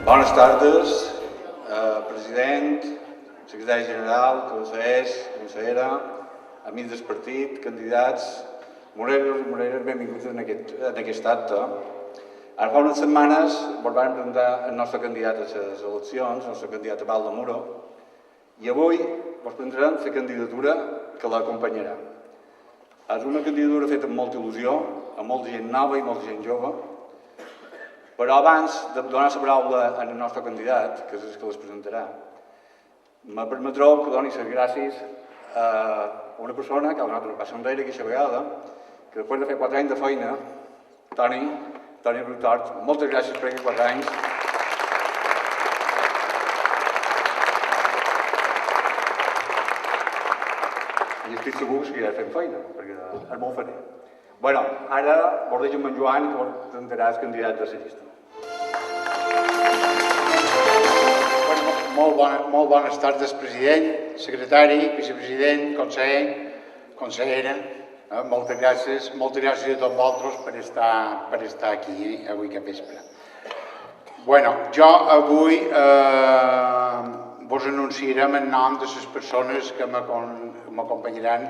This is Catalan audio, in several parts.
Bones tardes, president, secretari general, consellers, consellera, amics del partit, candidats, moreros i moreres, benvinguts en aquest acte. Ara fa unes setmanes ens vam presentar el nostre candidat a les eleccions, el nostre candidat a Valdemoro, i avui ens presentarem la candidatura que l'acompanyarà. És una candidatura feta amb molta il·lusió, amb molta gent nova i molta gent jove, però abans de donar la paraula al nostre candidat, que és el que les presentarà, me permetreu que doni les gràcies a una persona que ha donat una passa enrere aquesta vegada, que després de fer 4 anys de feina, Toni Rutort, moltes gràcies per aquests 4 anys. I estic segur que seguirà fent feina, perquè és molt feiner. Bé, ara vos deixo amb en Joan, que vos presentarà el candidat de la llista. Molt bones tardes, president, secretari, vicepresident, conseller, consellera. Moltes gràcies a tots vosaltres per estar aquí avui cap vespre. Jo avui vos anunciarem en nom de les persones que m'acompanyaran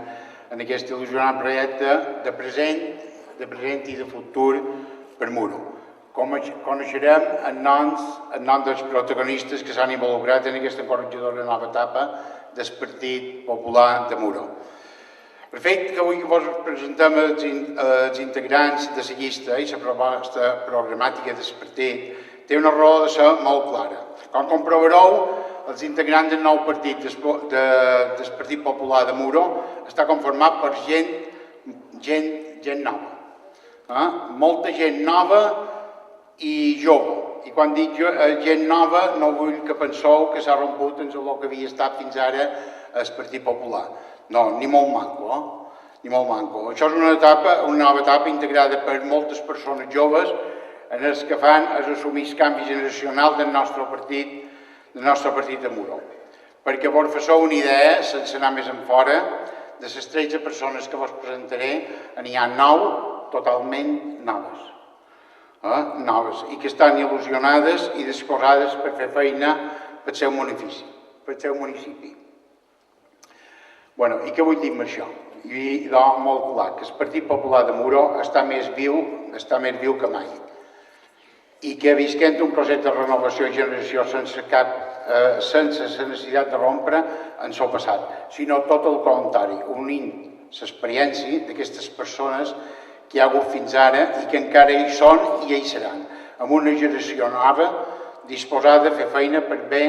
en aquest il·lusionant projecte de present i de futur per Muro. Coneixerem en nom dels protagonistes que s'han involucrat en aquesta encoratjadora nova etapa del Partit Popular de Muro. El fet que avui vos presentem els integrants de la llista i la proposta programàtica del partit té una raó de ser molt clara. Com comprovareu, els integrants del nou partit del Partit Popular de Muro està conformat per gent nova. Molta gent nova i jove. I quan dic gent nova no vull que penseu que s'ha romput en el que havia estat fins ara el Partit Popular. No, ni molt manco, ni molt manco. Això és una nova etapa integrada per moltes persones joves en els que fan és assumir el canvi generacional del nostre partit de Muro. Perquè vos faceu una idea, sense anar més enfora, de les 13 persones que vos presentaré, n'hi ha 9 totalment noves, i que estan il·lusionades i disposades per fer feina pel seu municipi. I què vull dir amb això? I molt clar, que el Partit Popular de Muro està més viu que mai. I que visquent un procés de renovació i generació sense la necessitat de rompre en el passat, sinó tot el contrari, unint l'experiència d'aquestes persones que hi ha hagut fins ara i que encara hi són i hi seran, amb una generació nova disposada a fer feina per bé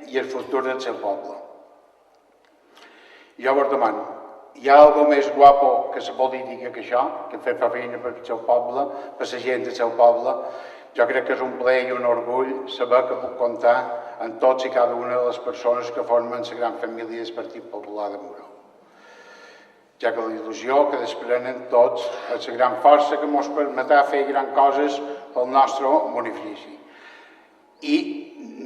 i el futur del seu poble. Jo vos demano, hi ha alguna més guapo que la política que això, que fer feina per el seu poble, per la gent del seu poble? Jo crec que és un plaer i un orgull saber que puc comptar en tots i cada una de les persones que formen la gran família del Partit Popular de Muro. Ja que la il·lusió que desprenen tots és la gran força que ens permetrà fer grans coses pel nostre municipi. I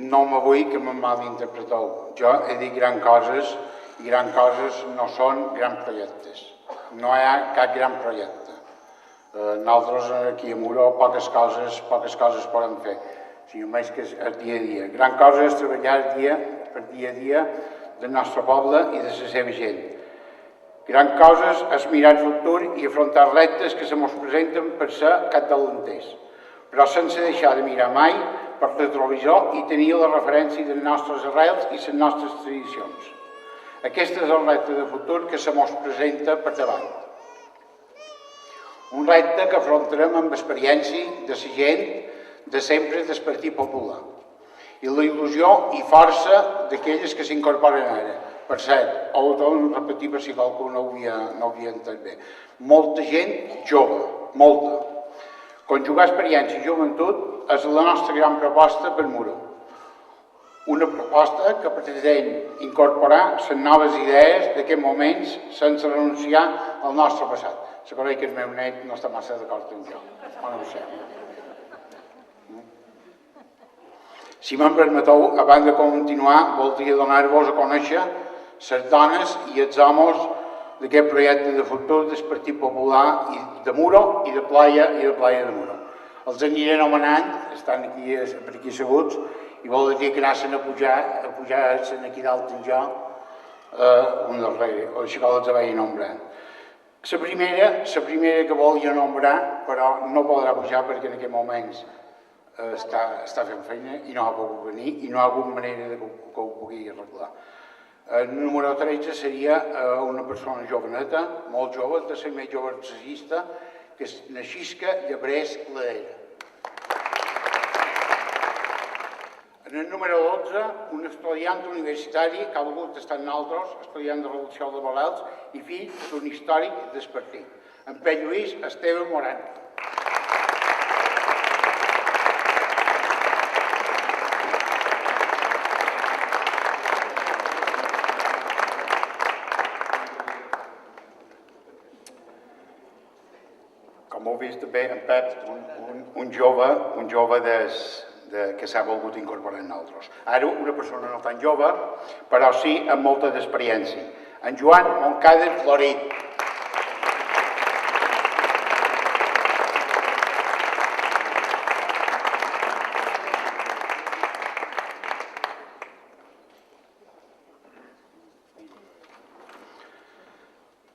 no me vull que me malinterpreteu. Jo he dit grans coses i grans coses no són grans projectes. No hi ha cap gran projecte. Nosaltres aquí a Muro poques coses podem fer, sinó més que el dia a dia. Gran cosa és treballar dia a dia del nostre poble i de la seva gent. Gran cosa és mirar el futur i afrontar reptes que se mos presenten per ser capdavanters, però sense deixar de mirar mai per retrovisor i tenir la referència de les nostres arrels i les nostres tradicions. Aquest és el repte de futur que se mos presenta per davant. Un repte que afrontarem amb experiència de la gent de sempre del Partit Popular i la il·lusió i força d'aquelles que s'incorporen ara. Per cert, ho torno a repetir per si qualcú no ho havia entès bé. Molta gent jove, molta. Conjugar experiència i joventut és la nostra gran proposta per Muro. Una proposta que pretén incorporar les noves idees d'aquests moments sense renunciar al nostre passat. Se coneix que el meu net no està massa d'acord amb jo, o no ho sé. Si me'n permeteu, abans de continuar, voldria donar-vos a conèixer les dones i els homes d'aquest projecte de futur del Partit Popular de Muro i de Playa de Muro. Els aniré anomenant, estan per aquí asseguts, i vol dir que anaven a pujar aquí dalt en jo, un dels reis, o així com els vaig nombrar. La primera que volia nombrar, però no podrà pujar perquè en aquests moments està fent feina i no ha pogut venir i no hi ha hagut manera que ho pugui arreglar. El número 13 seria una persona joveneta, molt jove, de ser més jove assagista, que és Naixisca Llebrés Laera. En el número 12, un estudiant universitari que ha volgut estar en altres, estudiant de Revolució de Valels i fill d'un històric del partit, en Pere Lluís Esteve Moran. Com heu vist també, en Pep, un jove que s'ha volgut incorporar en nosaltres. Ara, una persona no tan jove, però sí amb molta d'experiència. En Joan Moncada Florit.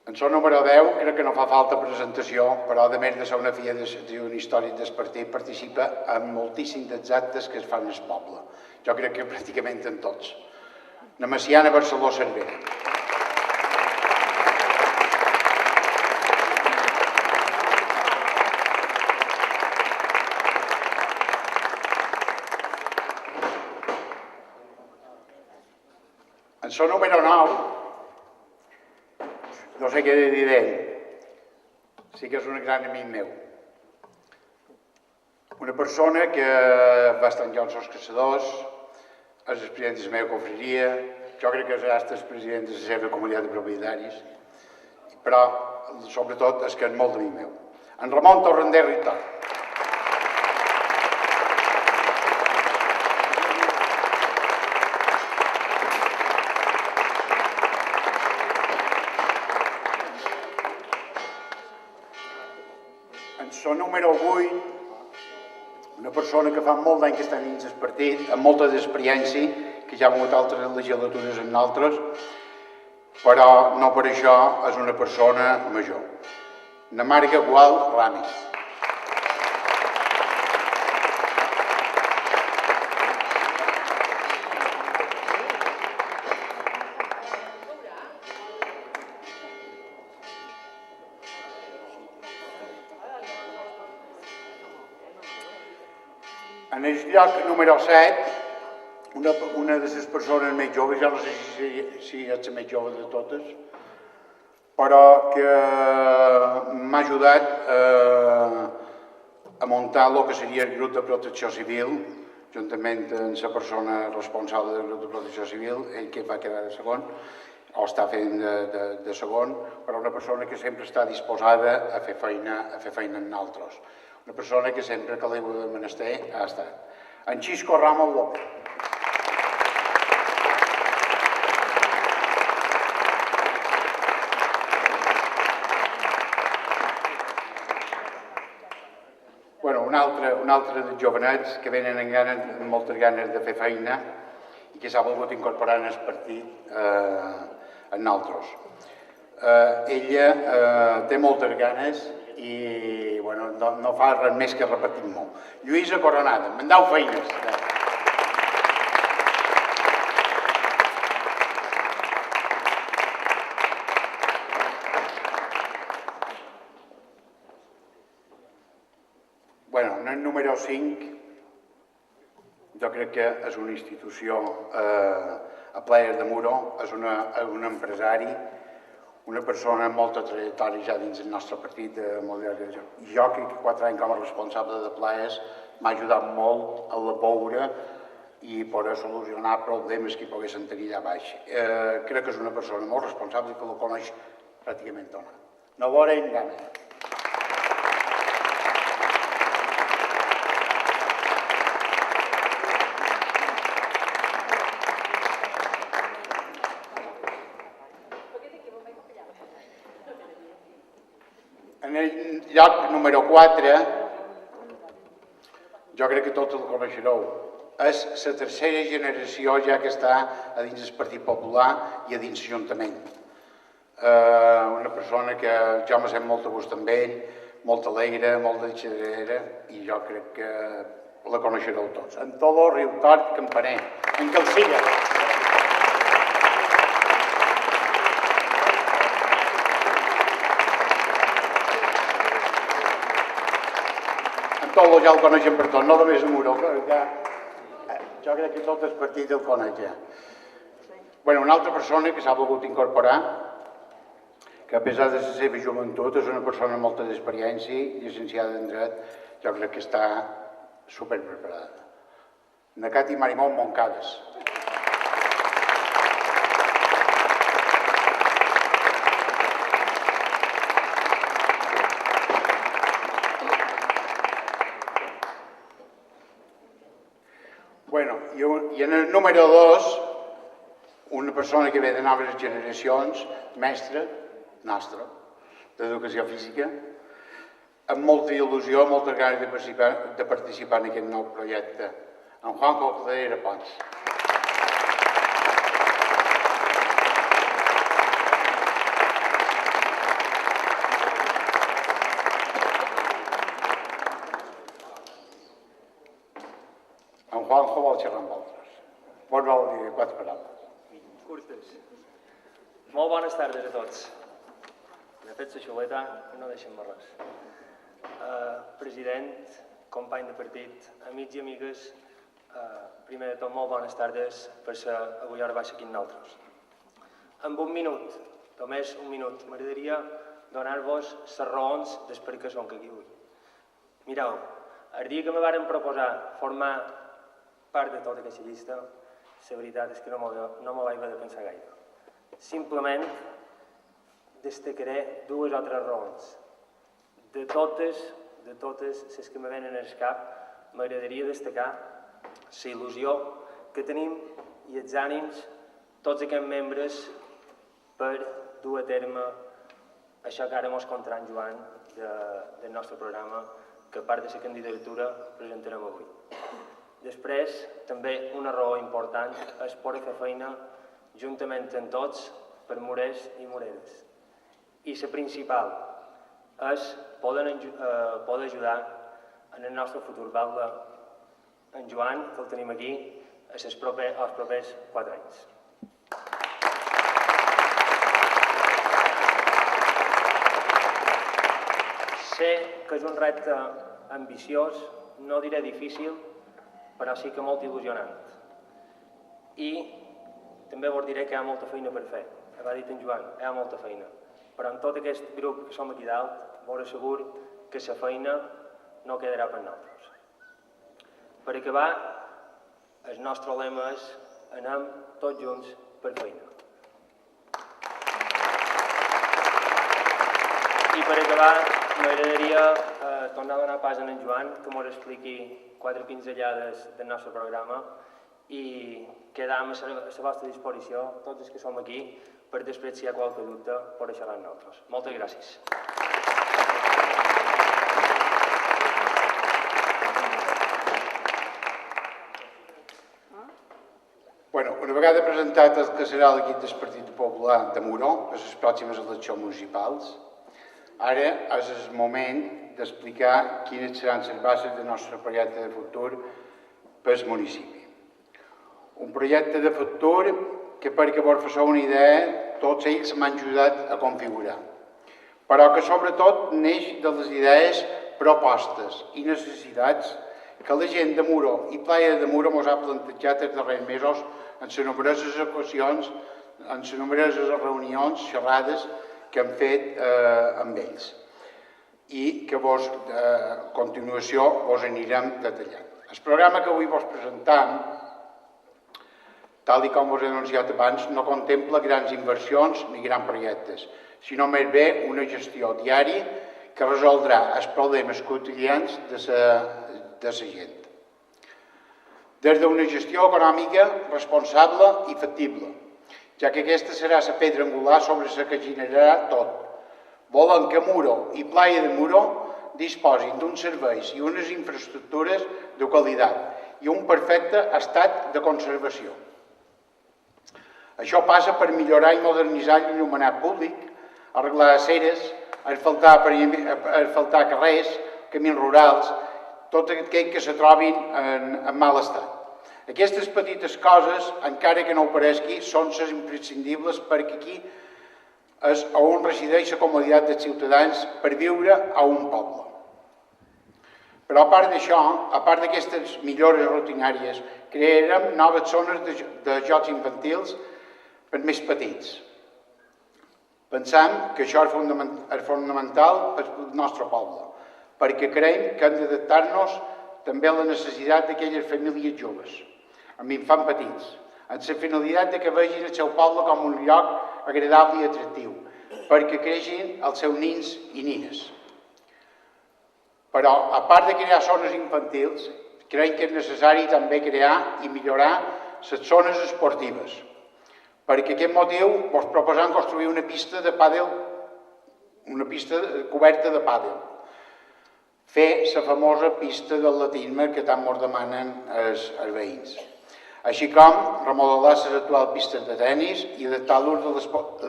En el número 10, crec que no fa falta presentació, però a més de ser una filla d'un històric del partit, participa en moltíssims dels actes que es fan al poble. Jo crec que pràcticament en tots. La Maciana Barceló Cervera. En el número 9, no sé què dir d'ell, sí que és un gran amic meu. Una persona que va estar en Jocs els Caçadors, és el president de la meva confraria, jo crec que és el president de la seva comunitat de propietaris, però sobretot és que és molt amic meu. En Ramon Torrender Ritor. En el número 8, una persona que fa molt d'any que està dins del partit, amb molta d'experiència, que ja ha hagut altres legislatures en altres, però no per això és una persona major. Na Marga Gual Ramis. En el lloc número 7, una de les persones més joves, ja no sé si és la més jove de totes, però que m'ha ajudat a muntar el que seria el grup de protecció civil, juntament amb la persona responsable del grup de protecció civil, ell que va quedar de segon, o està fent de segon, però una persona que sempre està disposada a fer feina en altres. Una persona que sempre que l'he de menester ha estat. En Xisco Ramos López. Un altre dels jovenets que venen amb moltes ganes de fer feina i que s'ha volgut incorporar en el partit en nosaltres. Ella té moltes ganes i no fa res més que repetir molt. Lluïsa Coronada, me'n dau feines. En el número 5, jo crec que és una institució a Players de Muro, és un empresari, una persona amb molta trajectòria ja dins del nostre partit. Jo crec que 4 anys com a responsable de Players m'ha ajudat molt a la veure i poder solucionar problemes que hi poguessin tenir allà baix. Crec que és una persona molt responsable i que la coneix pràcticament tot. No veure en gana. En el lloc número 4, jo crec que tots el coneixereu, és la tercera generació ja que està a dins del Partit Popular i a dins l'Ajuntament. Una persona que jo m'he sent molt a gust amb ell, molt alegre, molt deixadera, i jo crec que la coneixereu tots. Antoló Riutort Campaner, en Calcilla. Antoló ja el coneixen per tot, no només a Muro, jo crec que tot el partit el coneix ja. Una altra persona que s'ha volgut incorporar, que a pesar de la seva joventut és una persona amb molta experiència, llicenciada en dret, jo crec que està superpreparada. Nakati Marimón Moncades. I en el número 2, una persona que ve de noves generacions, mestre nostre, d'educació física, amb molta il·lusió, moltes ganes de participar en aquest nou projecte, en Juanjo Caldera Pons. En Juanjo vol xerrar amb altres. Vol dir 4 paraules. Curtes. Molt bones tardes a tots. De fet, la xuleta no deixem res. President, company de partit, amics i amigues, primer de tot, molt bones tardes per ser avui hora baixa aquí amb nosaltres. Amb un minut, només un minut, m'agradaria donar-vos les raons per què som aquí avui. Mireu, el dia que me varen proposar formar part de tota aquesta llista, la veritat és que no m'ho vaig haver de pensar gaire. Simplement destacaré 2 o 3 raons. De totes les que me venen al cap, m'agradaria destacar la il·lusió que tenim i els ànims tots aquests membres per dur a terme això que ara mos contarà en Joan del nostre programa, que a part de la candidatura presentarem avui. Després, també una raó important és poder fer feina juntament amb tots per morers i moreres. I la principal és poder ajudar en el nostre futur valde en Joan, que el tenim aquí, els propers 4 anys. Sé que és un repte ambiciós, no diré difícil, però sí que molt il·lusionant. I també vos diré que hi ha molta feina per fer. Ha dit en Joan, hi ha molta feina. Però en tot aquest grup que som aquí dalt, vos asseguro que la feina no quedarà per nosaltres. Per acabar, el nostre lema és anem tots junts per feina. I per acabar, m'agradaria tornar a donar pas a en Joan, que ens expliqui 4 pinzellades del nostre programa i quedam a la vostra disposició, tots els que som aquí, per després, si hi ha qualque dubte, per xerrar amb nosaltres. Moltes gràcies. Una vegada presentat el que serà l'equip del Partit Popular de Muro per les pròximes eleccions municipals, ara és el moment d'explicar quines seran les bases del nostre projecte de futur per al municipi. Un projecte de futur que, perquè vos façeu una idea, tots ells m'han ajudat a configurar, però que sobretot neix de les idees, propostes i necessitats que la gent de Muro i Playa de Muro ens ha plantejat els darrers mesos en les nombroses ocasions, en les nombroses reunions, xerrades que hem fet amb ells i que a continuació vos anirem detallant. El programa que avui vos presentam, tal com vos he anunciat abans, no contempla grans inversions ni grans projectes, sinó més bé una gestió diària que resoldrà els problemes quotidians de la gent. Des d'una gestió econòmica responsable i factible, ja que aquesta serà la pedra angular sobre la que generarà tot. Volen que Muro i Playa de Muro disposin d'uns serveis i unes infraestructures de qualitat i un perfecte estat de conservació. Això passa per millorar i modernitzar l'il·luminat públic, arreglar aceres, asfaltar carrers, camins rurals, tot aquell que se trobin en mal estat. Aquestes petites coses, encara que no ho pareixi, són les imprescindibles perquè aquí és on resideix la comoditat dels ciutadans per viure a un poble. Però a part d'això, a part d'aquestes millores rutinàries, crearem noves zones de jocs infantils per més petits. Pensem que això és fonamental per al nostre poble, perquè creiem que hem d'adaptar-nos també a la necessitat d'aquelles famílies joves, amb infants petits, amb la finalitat que vegin el seu poble com un lloc agradable i atractiu, perquè creixin els seus nins i nines. Però, a part de crear zones infantils, creiem que és necessari també crear i millorar les zones esportives. Per aquest motiu, us proposem construir una pista de pàdel, una pista coberta de pàdel. Fer la famosa pista d'atletisme que tant ens demanen els veïns. Així com remodelar les actuals pistes de tenis i adaptar-los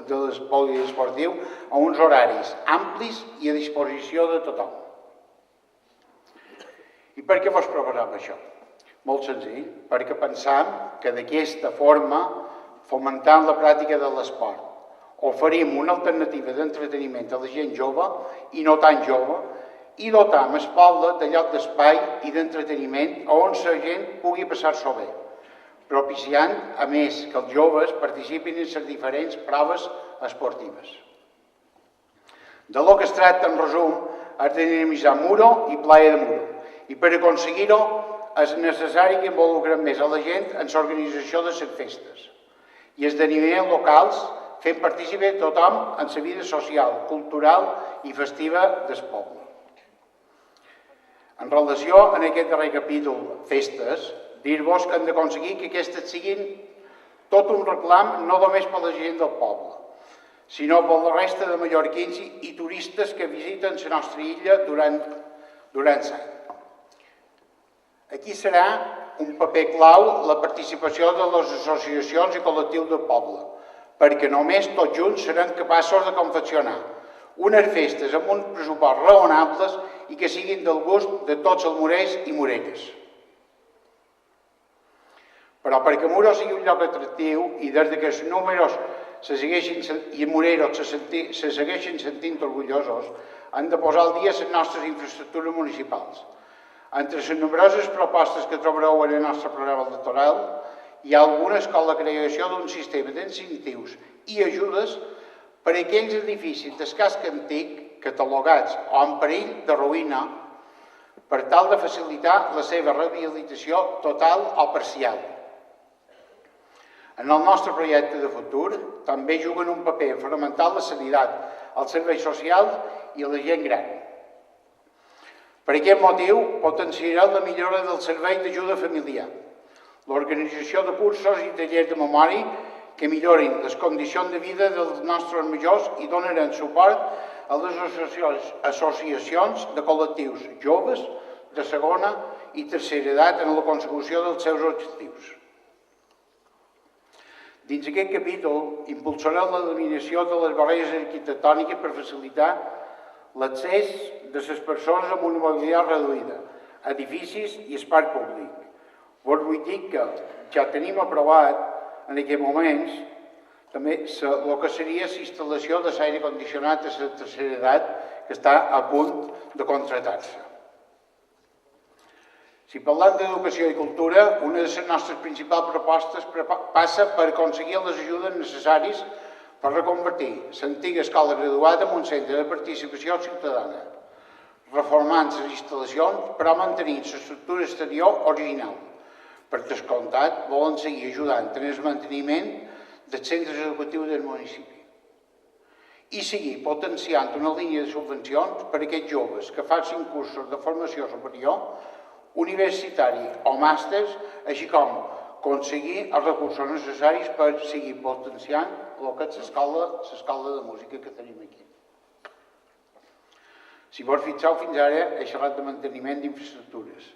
de l'esportiu a uns horaris amplis i a disposició de tothom. I per què vos proposem això? Molt senzill, perquè pensam que d'aquesta forma, fomentant la pràctica de l'esport, oferim una alternativa d'entreteniment a la gent jove i no tan jove i dotam el poble de lloc d'espai i d'entreteniment on la gent pugui passar-s'ho bé, propiciant, a més, que els joves participin en les diferents proves esportives. De lo que es tracta, en resum, és de dinamitzar Muro i Playa de Muro, i per aconseguir-ho és necessari que involucrem més a la gent en l'organització de les festes i esdeveniments locals, fent participar tothom en la vida social, cultural i festiva del poble. En relació a aquest darrer capítol, festes, dir-vos que hem d'aconseguir que aquestes siguin tot un reclam no només per la gent del poble, sinó per la resta de mallorquins i turistes que visiten la nostra illa durant l'any. Aquí serà un paper clau la participació de les associacions i col·lectius del poble, perquè només tots junts serem capaços de confeccionar unes festes amb uns pressupost raonables i que siguin del gust de tots els murers i mureres. Però perquè Muro sigui un lloc atractiu i des que els números i mureros se segueixin sentint orgullosos, han de posar al dia les nostres infraestructures municipals. Entre les nombroses propostes que trobareu en el nostre programa electoral, hi ha algunes com la creació d'un sistema d'incentius i ajudes per a aquells edificis d'escàs antic, catalogats o en perill de ruïna, per tal de facilitar la seva rehabilitació total o parcial. En el nostre projecte de futur també juguen un paper fonamental la sanitat, els serveis socials i la gent gran. Per aquest motiu, potenciarem la millora del servei d'ajuda familiar, l'organització de cursos i tallers de memòria que millorin les condicions de vida dels nostres majors i donaran suport a les associacions de col·lectius joves de segona i tercera edat en la consecució dels seus objectius. Dins aquest capítol, impulsarem l'eliminació de les barreres arquitectòniques per facilitar l'accés de les persones amb una mobilitat reduïda, edificis i espai públic. Vos vull dir que ja tenim aprovat en aquests moments també el que seria la instal·lació de l'aire condicionat a la tercera edat que està a punt de contractar-se. Si parlem d'educació i cultura, una de les nostres principals propostes passa per aconseguir les ajudes necessàries per reconvertir l'antiga escola graduada en un centre de participació ciutadana, reformant les instal·lacions però mantenint l'estructura exterior original. Per descomptat, volen seguir ajudant en el manteniment dels centres educatius del municipi i seguir potenciant una línia de subvencions per a aquests joves que facin cursos de formació superior, universitari o màsters, així com aconseguir els recursos necessaris per seguir potenciant el que és l'escola de música que tenim aquí. Si vos fixeu, fins ara he xerrat de manteniment d'infraestructures,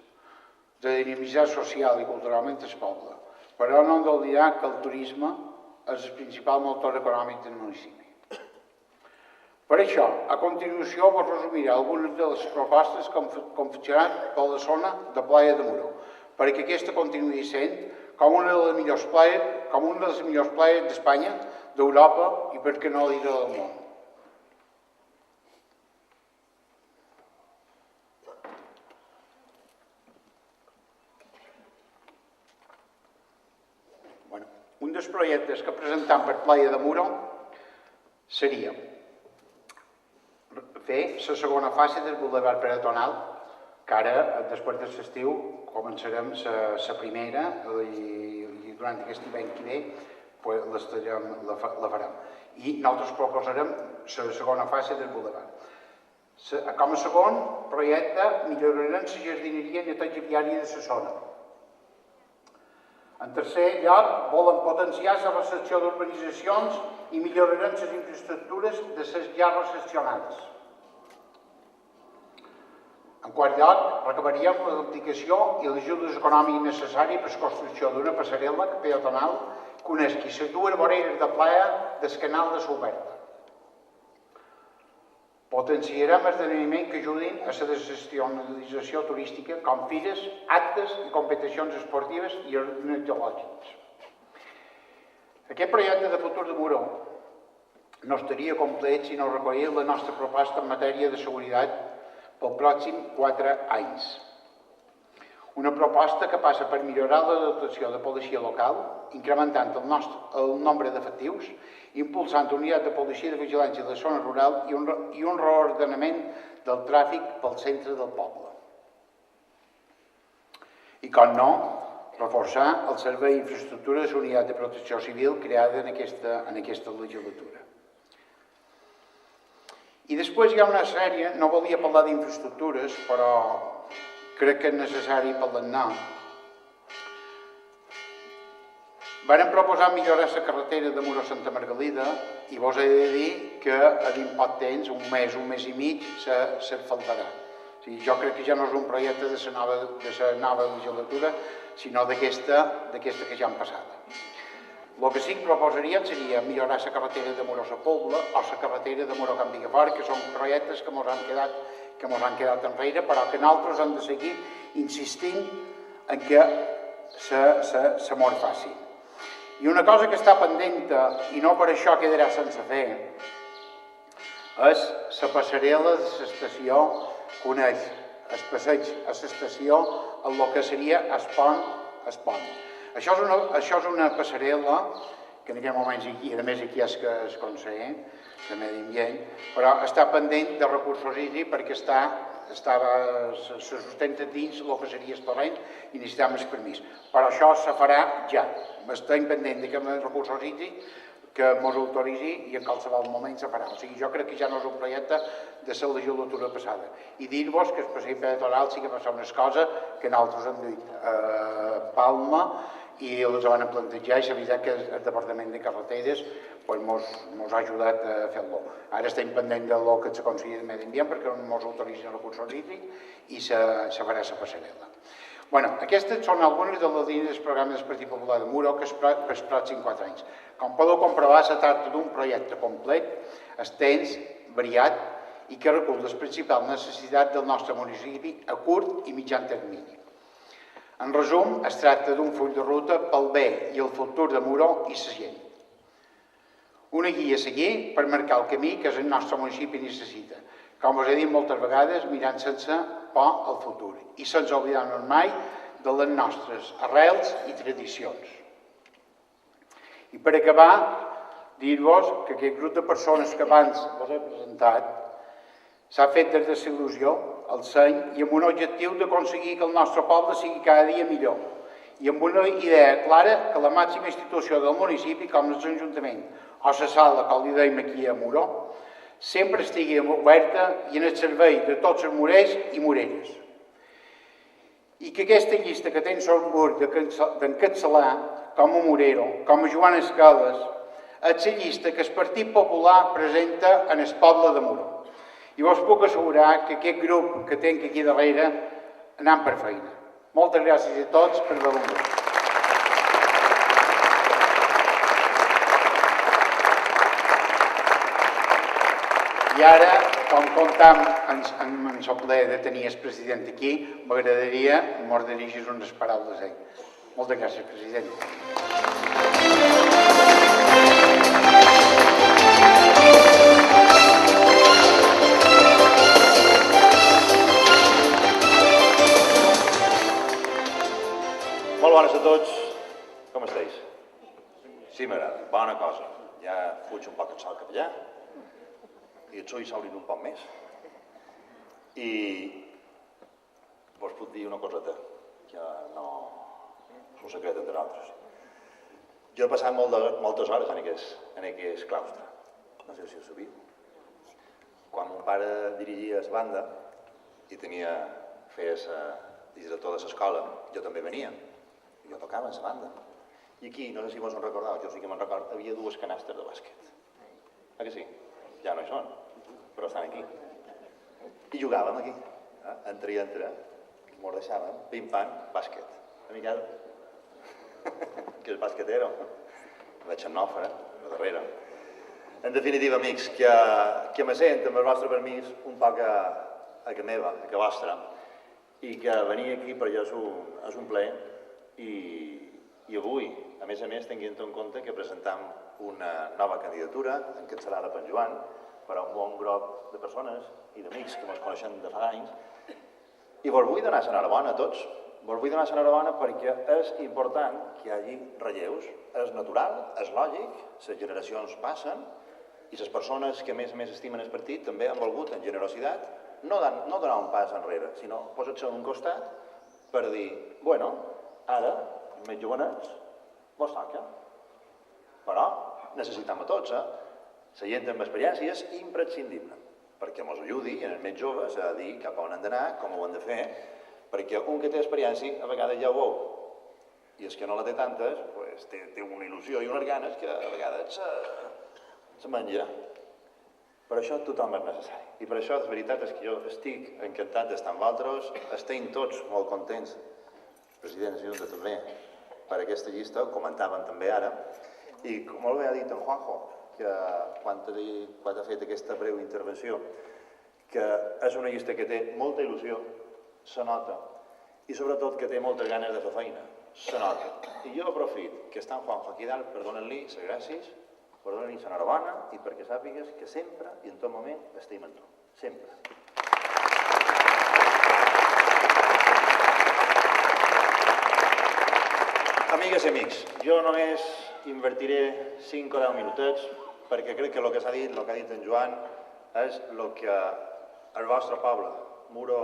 de dinamitzar social i culturalment el poble, però no hem d'oblidar que el turisme és el principal motor econòmic del municipi. Per això, a continuació vos resumiré algunes de les propostes que hem confeccionat per la zona de Playa de Muro, perquè aquesta continuï sent com una de les millors playes d'Espanya, d'Europa i, per què no dir, del món. Un dels projectes que presentam per Playa de Muro seria fer la segona fase del Boulevard Peatonal, que ara, després de l'estiu, començarem la primera i durant aquest hivern que ve la farem. I nosaltres proposarem la segona fase del Boulevard. Com a segon projecte, millorarem la jardineria i neteja viària de la zona. En tercer lloc, volen potenciar la recepció d'urbanitzacions i millorarem les infraestructures de les ja recepcionades. En quart lloc, recabaríem la duplicació i les ajudes econòmiques necessàries per la construcció d'una passarel·la peatonal que uneixi les dues voreres de Playa del canal de Soberta. Potenciarem esdeveniments que ajudin a la desestacionalització turística, com fires, actes i competicions esportives i ornitològics. Aquest projecte de futur de Muro no estaria complet si no recollia la nostra proposta en matèria de seguretat pel pròxim 4 anys. Una proposta que passa per millorar la dotació de policia local, incrementant el nombre d'efectius, impulsant unitat de policia de vigilància de la zona rural i un reordenament del tràfic pel centre del poble. I, com no, reforçar el servei d'infraestructures i unitat de protecció civil creada en aquesta legislatura. I després hi ha una sèrie, no volia parlar d'infraestructures, però crec que és necessari parlar-ne. Vàrem proposar millorar la carretera de Muro a Santa Margalida i vos he de dir que a ben poc temps, un mes i mig, s'asfaltarà. Jo crec que ja no és un projecte de la nova legislatura, sinó d'aquesta que ja han passat. El que sí que proposaríem seria millorar la carretera de Muro a la Pobla o la carretera de Muro a Can Vigafort, que són projectes que ens han quedat enrere, però que nosaltres hem de seguir insistint en que se mos faci. I una cosa que està pendent, i no per això quedarà sense fer, és la passarel·la de l'estació que uneix el passeig a l'estació en el que seria el pont. Això és una passarel·la que en aquest moment aquí, a més aquí és que es conseller de Medi Ambient, però està pendent de recursos hídrics perquè se sustenta dins el que seria el terreny i necessitem el permís. Però això se farà ja. Estem pendent de que els recursos hídrics que ens autoritzi i en qualsevol moment se farà. O sigui, jo crec que ja no és un projecte de la legislatura passada. I dir-vos que el passeig peatonal sí que va ser una cosa que nosaltres hem dit Palma i els van plantejar i la veritat que el Departament de Carreteres ens ha ajudat a fer-lo. Ara estem pendent del que és la Conselleria de Medi Ambient perquè ens autoritzen els recursos hídrics i se farà la passarel·la. Aquestes són algunes de les línies del programa del Partit Popular de Muro que es per els pròxims 4 anys. Com podeu comprovar, se tracta d'un projecte complet, extens, variat i que recull les principals necessitats del nostre municipi a curt i mitjan termini. En resum, es tracta d'un full de ruta pel bé i el futur de Muro i la gent. Una guia a seguir per marcar el camí que el nostre municipi necessita, com us he dit moltes vegades, mirant sense por al futur i sense oblidar-nos mai de les nostres arrels i tradicions. I per acabar, dir-vos que aquest grup de persones que abans us he presentat s'ha fet des de la il·lusió, el seny i amb un objectiu d'aconseguir que el nostre poble sigui cada dia millor i amb una idea clara que la màxima institució del municipi, com és l'Ajuntament o la sala, com li dèiem aquí a Muro, sempre estigui oberta i en el servei de tots els morers i moreres. I que aquesta llista que tens l'orgull d'encapçalar com a morero, com a Joan Escales, és la llista que el Partit Popular presenta en el poble de Muro. I vos puc assegurar que aquest grup que tenc aquí darrere anant per feina. Moltes gràcies a tots per haver vingut. I ara, com comptam amb el plaer de tenir el president aquí, m'agradaria dirigir unes paraules a ell. Moltes gràcies, president. Molt bones a tots. Com esteu? Sí, m'agrada. Bona cosa. Ja fuig un poc el sol cap allà i els ulls s'obrin un poc més. I vos puc dir una coseta, que no és un secret entre nosaltres. Jo he passat moltes hores en aquest claustre. No sé si ho sabia. Quan mon pare dirigia la banda i feia director de l'escola, jo també venia. Jo tocava en la banda. I aquí, no sé si vos en recordeu, jo sí que me'n recordo, havia dues canastes de bàsquet. Que sí? Ja no hi són, però estan aquí. I jugàvem aquí, entre i entre, mos deixàvem, pim-pam, bàsquet. A Miquel, que és basquetero, veig en Nòfora, a darrere. En definitiva, amics, que me sent, amb el vostre permís, un poc a que meva, a que vostra, i que venir aquí per jo és un plaer, i avui, a més, tenint en compte que presentam una nova candidatura, encapçalada per Joan, per a un bon grup de persones i d'amics que ens coneixem de fa anys. I vos vull donar l'enhorabona a tots. Vos vull donar l'enhorabona perquè és important que hi hagi relleus. És natural, és lògic, les generacions passen i les persones que més estimen el partit també han volgut, en generositat, no donar un pas enrere, sinó posar-se a un costat per dir, bueno, ara, els més jovenets, vos toca. Però necessitem a tots, la gent amb experiència és imprescindible, perquè ens ajudi, els més joves, a dir cap a on han d'anar, com ho han de fer, perquè un que té experiència a vegades ja ho veu, i els que no la té tantes, té una il·lusió i unes ganes que a vegades se menja. Per això tothom és necessari. I per això, la veritat és que jo estic encantat d'estar amb vosaltres, estem tots molt contents, president i junta també, per aquesta llista, ho comentàvem també ara, i com molt bé ha dit en Juanjo, que quan ha fet aquesta breu intervenció, que és una llista que té molta il·lusió, se nota, i sobretot que té moltes ganes de fer feina, se nota. I jo aprofit que està en Juanjo aquí dalt per donar-li les gràcies, per donar-li l'enhorabona i perquè sàpigues que sempre i en tot moment estem amb tu. Sempre. Amigues i amics, jo només invertiré 5 o 10 minutets perquè crec que el que s'ha dit, el que ha dit en Joan, és el que el vostre poble, Muro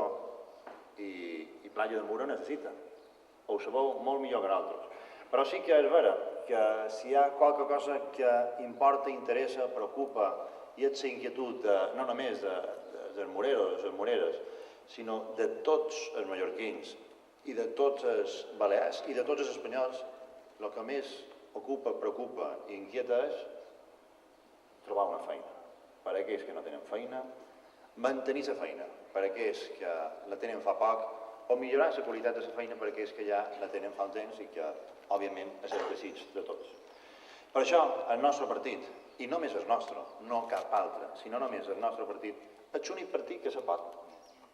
i Playa de Muro, necessita. Ho sabeu molt millor que nosaltres. Però sí que és vera que si hi ha qualque cosa que importa, interessa, preocupa i és la inquietud no només dels moreros, de les moreres, sinó de tots els mallorquins i de tots els balears i de tots els espanyols, el que més ocupa, preocupa i inquieta és trobar una feina. Per a aquells que no tenen feina, mantenir la feina. Per a aquells que la tenen fa poc, o millorar la qualitat de la feina per a aquells que ja la tenen fa un temps i que, òbviament, és el desig de tots. Per això, el nostre partit, i només el nostre, no cap altre, sinó només el nostre partit, és l'únic partit que se pot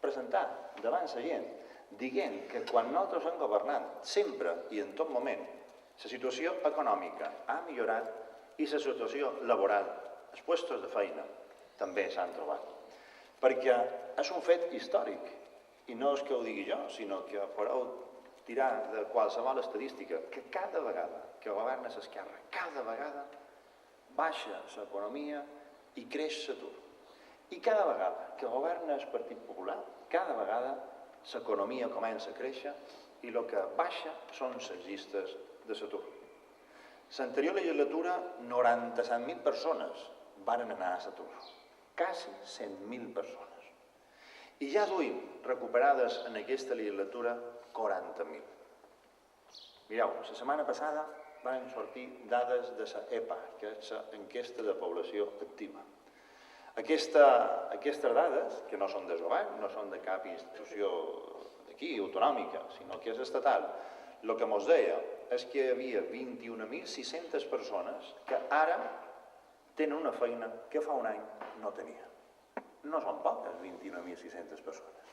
presentar davant la gent, dient que quan nosaltres hem governat, sempre i en tot moment, la situació econòmica ha millorat i la situació laboral, els llocs de feina, també s'han trobat. Perquè és un fet històric, i no és que ho digui jo, sinó que podeu tirar de qualsevol estadística, que cada vegada que governa l'esquerra, cada vegada baixa l'economia i creix l'atur. I cada vegada que governa el Partit Popular, cada vegada l'economia comença a créixer i el que baixa són les llistes de l'atur. L'anterior legislatura, 97.000 persones varen anar a l'atur, quasi 100.000 persones. I ja duim recuperades en aquesta legislatura 40.000. Mireu, la setmana passada van sortir dades de la EPA, que és l'enquesta de població activa. Aquestes dades, que no són del govern, no són de cap institució d'aquí, autonòmica, sinó que és estatal, el que ens deia és que hi havia 21.600 persones que ara tenen una feina que fa un any no tenien. No són poques, 21.600 persones.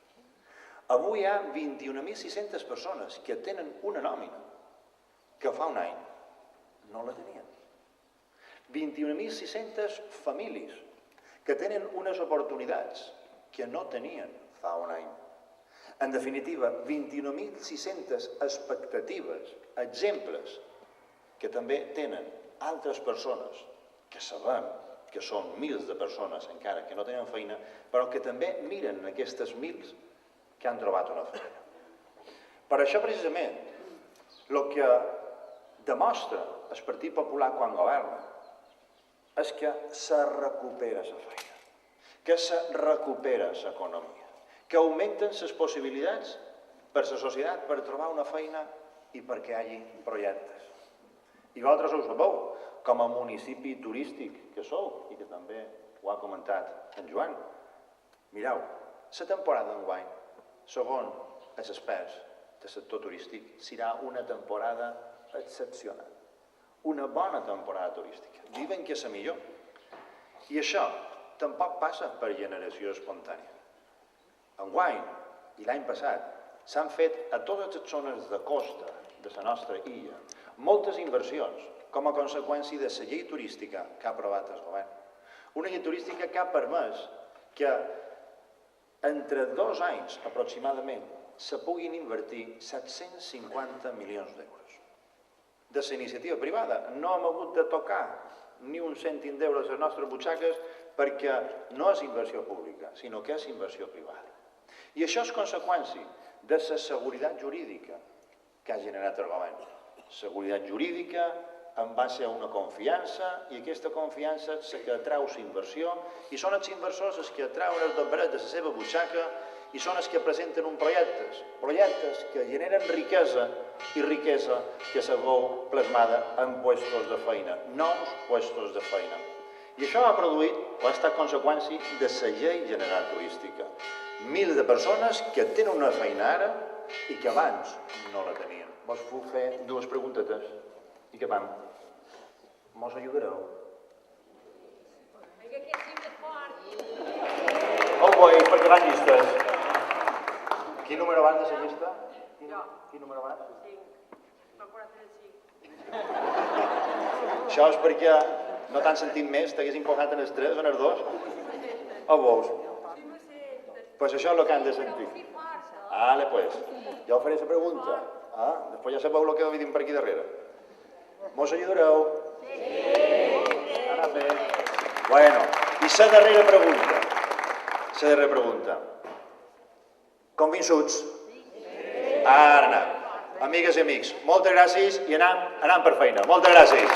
Avui hi ha 21.600 persones que tenen una nòmina que fa un any no la tenien. 21.600 famílies que tenen unes oportunitats que no tenien fa un any. En definitiva, 21.600 expectatives, exemples, que també tenen altres persones, que sabem que són mils de persones encara que no tenen feina, però que també miren aquestes mils que han trobat una feina. Per això, precisament, el que demostra el Partit Popular quan governa és que se recupera la feina, que se recupera l'economia, que augmenten les possibilitats per a la societat per trobar una feina i perquè hi hagi projectes. I vosaltres ho sabeu, com a municipi turístic que sou, i que també ho ha comentat en Joan. Mireu, la temporada d'enguany, segons els experts del sector turístic, serà una temporada excepcional. Una bona temporada turística. Diuen que és la millor. I això tampoc passa per generació espontània. Enguany i l'any passat s'han fet a totes les zones de costa de la nostra illa moltes inversions com a conseqüència de la llei turística que ha aprovat el govern. Una llei turística que ha permès que entre 2 anys aproximadament se puguin invertir 750 milions d'euros. De la iniciativa privada no hem hagut de tocar ni un cèntim d'euros a les nostres butxaques perquè no és inversió pública, sinó que és inversió privada. I això és conseqüència de la seguretat jurídica que ha generat el govern. Seguretat jurídica en base a una confiança, i aquesta confiança és la que atrau la inversió, i són els inversors els que atrauen els dombrets de la seva butxaca i són els que presenten uns projectes que generen riquesa, i riquesa que se veu plasmada en puestos de feina, nous puestos de feina. I això ha produït, o ha estat conseqüència de la llei general turística. Mil de persones que tenen una feina ara i que abans no la tenien. Vos puc fer 2 preguntetes? I què vam? Mos ajudareu? Oh, boi, perquè van llistes. Quin número vas de la llista? Jo. Quin número vas? 5. No podrà fer 5. Això és perquè no t'han sentit més, t'haguessin posat en els 3 o en els 2? O veus? Pues això és el que han de sentir. Vale, pues. Jo faré la pregunta. Després ja sabeu el que diuen per aquí darrere. Mos ajudareu? Sí. Ara bé. Bueno, i la darrera pregunta. La darrera pregunta. Convençuts? Sí. Ara anem. Amigues i amics, moltes gràcies i anem per feina. Moltes gràcies.